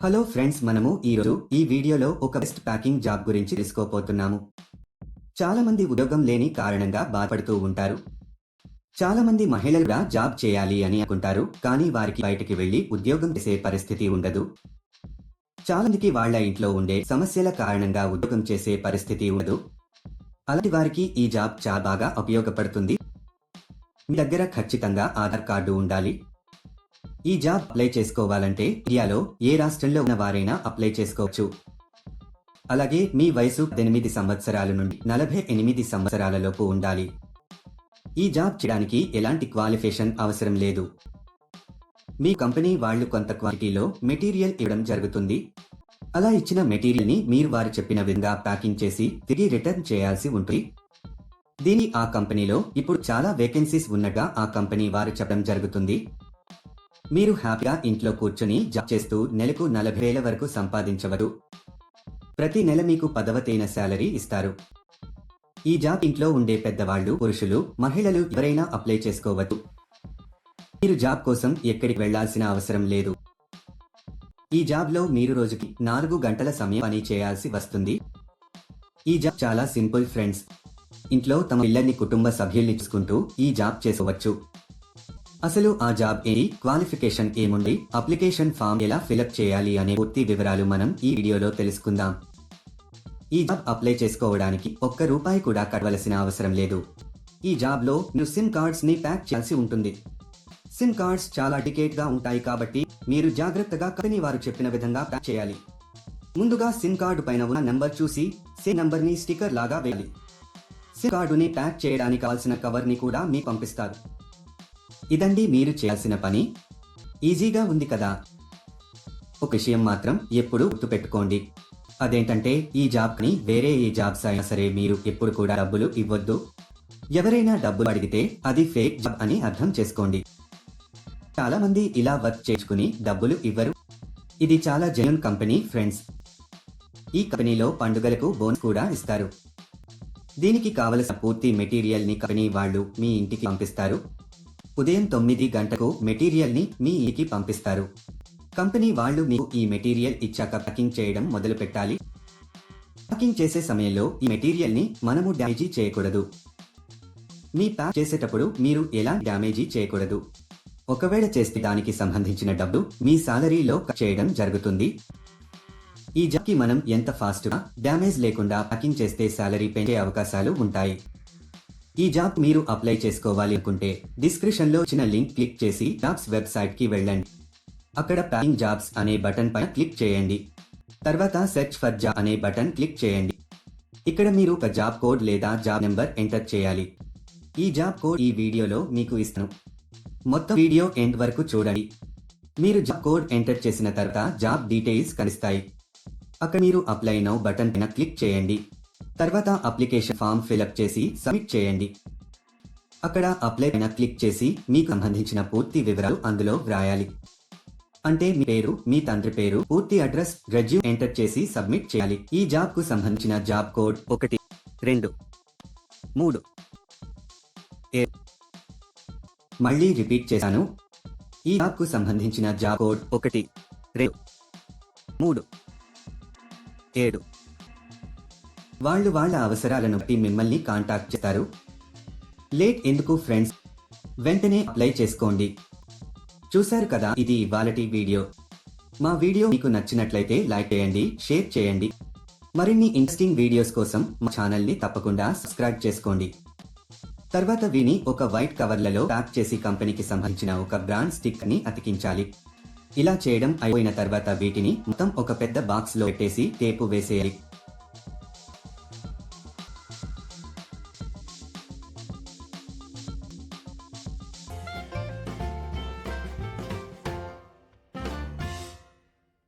Hello friends, మనము ఈరోజు ఈ వీడియోలో ఒక బెస్ట్ ప్యాకింగ్ జాబ్ గురించి తెలుసుకోబోతున్నాము. చాలా మంది ఉద్యోగం లేని కారణంగా బాధపడుతూ ఉంటారు. చాలా మంది మహిళలు కూడా జాబ్ చేయాలి అని అనుకుంటారు, కానీ వారికి బయటికి వెళ్లి ఉద్యోగం చేసే పరిస్థితి ఉండదు. చాలా మందికి వాళ్ళ ఇంట్లో ఉండే సమస్యల కారణంగా ఉద్యోగం చేసే పరిస్థితి ఉండదు. అలాంటి వారికి ఈ జాబ్ చాలా బాగా ఉపయోగపడుతుంది. మీ దగ్గర ఖచ్చితంగా ఆధార్ కార్డు ఉండాలి. ఈ జాబ్ అప్లై చేసుకోవాలంటే ఇండియాలో ఏ రాష్ట్రంలో ఉన్న వారైనా అప్లై చేసుకోవచ్చు. అలాగే మీ వయసు 18 సంవత్సరాల నుండి 48 సంవత్సరాల లోపు ఉండాలి. ఈ జాబ్ చేయడానికి ఎలాంటి క్వాలిఫికేషన్ అవసరం లేదు. మీ కంపెనీ వాళ్ళు కొంత క్వాంటిటీలో మెటీరియల్ ఇవ్వడం జరుగుతుంది. అలా ఇచ్చిన మెటీరియల్ ని మీరు వారు చెప్పిన విధంగా ప్యాకింగ్ చేసి తిరిగి రిటర్న్ చేయాల్సి ఉంటుంది. దీని ఆ కంపెనీలో ఇప్పుడు చాలా వేకెన్సీస్ ఉన్నట్టుగా ఆ కంపెనీ వారు చెప్పడం జరుగుతుంది. మీరు హ్యాపీగా ఇంట్లో కూర్చొని జాబ్ చేస్తూ నెలకు 40,000 వరకు సంపాదించవచ్చు. ప్రతి నెల మీకు 10వ తేదీన శాలరీ ఇస్తారు. ఈ జాబ్ ఇంట్లో ఉండే పెద్దవాళ్లు, పురుషులు, మహిళలు ఎవరైనా అప్లై చేసుకోవచ్చు. మీరు జాబ్ కోసం ఎక్కడికి వెళ్లాల్సిన అవసరం లేదు. ఈ జాబ్లో మీరు రోజుకి 4 గంటల సమయం పని చేయాల్సి వస్తుంది. ఈ జాబ్ చాలా సింపుల్ ఫ్రెండ్స్. ఇంట్లో తమ పిల్లల్ని, కుటుంబ సభ్యుల్ని చూసుకుంటూ ఈ జాబ్ చేసుకోవచ్చు. అసలు ఆ జాబ్ ఏంటి, క్వాలిఫికేషన్ ఏముంది, అప్లికేషన్ ఫామ్ ఎలా ఫిలప్ చేయాలి అనే పూర్తి వివరాలు మనం ఈ వీడియోలో తెలుసుకుందాం. ఈ జాబ్ అప్లై చేసుకోవడానికి ₹1 కూడా కట్టవలసిన అవసరం లేదు. ఈ జాబ్ లో మీరు సిమ్ కార్డ్స్ ని ప్యాక్ చేయాల్సి ఉంటుంది. సిమ్ కార్డ్స్ చాలా డెలికేట్ గా ఉంటాయి కాబట్టి మీరు జాగ్రత్తగా కంపెనీ వారు చెప్పిన విధంగా ప్యాక్ చేయాలి. ముందుగా సిమ్ కార్డు పైన ఉన్న నంబర్ చూసి సేమ్ నంబర్ ని స్టిక్కర్ లాగా వేయాలి. సిమ్ కార్డుని ప్యాక్ చేయడానికి కావాల్సిన కవర్ ని కూడా మీకు పంపిస్తారు. ఇదండి మీరు చేయాల్సిన పని. ఈజీగా ఉంది కదా. ఒక విషయం మాత్రం ఎప్పుడు గుర్తుపెట్టుకోండి. అదేంటంటే ఈ జాబ్ ని వేరే ఏ జాబ్స్ అయినా సరే మీరు ఎప్పుడు కూడా డబ్బులు ఇవ్వద్దు. ఎవరైనా డబ్బులు అడిగితే అది ఫేక్ జాబ్ అని అర్థం చేసుకోండి. చాలా మంది ఇలా వర్క్ చేసుకుని డబ్బులు ఇవ్వరు. ఇది చాలా జెన్యూన్ కంపెనీ ఫ్రెండ్స్. ఈ కంపెనీలో పండుగలకు బోనస్ కూడా ఇస్తారు. దీనికి కావలసిన పూర్తి మెటీరియల్ ని కంపెనీ వాళ్ళు మీ ఇంటికి పంపిస్తారు. ఉదయం 9 గంటలకు మెటీరియల్ ని మీ ఇంటికి పంపిస్తారు. కంపెనీ వాళ్ళు మీకు ఈ మెటీరియల్ ఇచ్చాక ప్యాకింగ్ చేయడం మొదలు పెట్టాలి. ప్యాకింగ్ చేసే సమయంలో ఈ మెటీరియల్ ని మనము డ్యామేజీ చేయకూడదు. మీ ప్యాక్ చేసేటప్పుడు మీరు ఎలాంటి డ్యామేజీ చేయకూడదు. ఒకవేళ చేస్తే దానికి సంబంధించిన డబ్బు మీ సాలరీలో కట్ చేయడం జరుగుతుంది. ఈ జాబ్ కి మనం ఎంత ఫాస్ట్ గా డ్యామేజ్ లేకుండా ప్యాకింగ్ చేస్తే సాలరీ పెంచే అవకాశాలు ఉంటాయి. ఈ జాబ్ మీరు అప్లై చేసుకోవాలి అనుకుంటే డిస్క్రిప్షన్ లో ఇచ్చిన లింక్ క్లిక్ చేసి జాబ్స్ వెబ్సైట్ కి వెళ్ళండి. అక్కడ ప్యాకింగ్ జాబ్స్ అనే బటన్ పైన క్లిక్ చేయండి. తర్వాత సెర్చ్ ఫర్ జాబ్ అనే బటన్ క్లిక్ చేయండి. ఇక్కడ మీరు ఒక జాబ్ కోడ్ లేదా జాబ్ నెంబర్ ఎంటర్ చేయాలి. ఈ జాబ్ కోడ్ ఈ వీడియోలో మీకు ఇస్తాను. మొత్తం వీడియో ఎండ్ వరకు చూడండి. మీరు జాబ్ కోడ్ ఎంటర్ చేసిన తర్వాత జాబ్ డీటెయిల్స్ కనిపిస్తాయి. అక్కడ మీరు అప్లై నౌ బటన్ పైన క్లిక్ చేయండి. తర్వాత అప్లికేషన్ ఫామ్ ఫిలప్ చేసి సబ్మిట్ చేయండి. అక్కడ అప్లై పైన క్లిక్ చేసి మీకు సంబంధించిన పూర్తి వివరాలు అందులో వ్రాయాలి. అంటే మీ పేరు, మీ తండ్రి పేరు, పూర్తి అడ్రస్, రెజ్యూమ్ ఎంటర్ చేసి సబ్మిట్ చేయాలి. ఈ జాబ్ కు సంబంధించిన జాబ్ కోడ్ 1, 2, 3, 7. మళ్ళీ రిపీట్ చేశాను. ఈ జాబ్ కు సంబంధించిన జాబ్ కోడ్ 1, 2, 3, 7. వాళ్ళు వాళ్ళ అవసరాలను బట్టి మిమ్మల్ని కాంటాక్ట్ చేస్తారు. లేట్ ఎందుకు ఫ్రెండ్స్, వెంటనే అప్లై చేసుకోండి. చూశారు కదా, ఇది ఇవాళటి వీడియో. మా వీడియో మీకు నచ్చినట్లయితే లైక్ చేయండి, షేర్ చేయండి. మరిన్ని ఇంట్రెస్టింగ్ వీడియోస్ కోసం మా ఛానల్ ని తప్పకుండా సబ్స్క్రైబ్ చేసుకోండి. తర్వాత వీని ఒక వైట్ కవర్లలో ప్యాక్ చేసి కంపెనీకి సంబంధించిన ఒక బ్రాండ్ స్టిక్కర్ ని అతికించాలి. ఇలా చేయడం అయిపోయిన తర్వాత వీటిని మొత్తం ఒక పెద్ద బాక్స్ లో పెట్టేసి టేపు వేసేయాలి.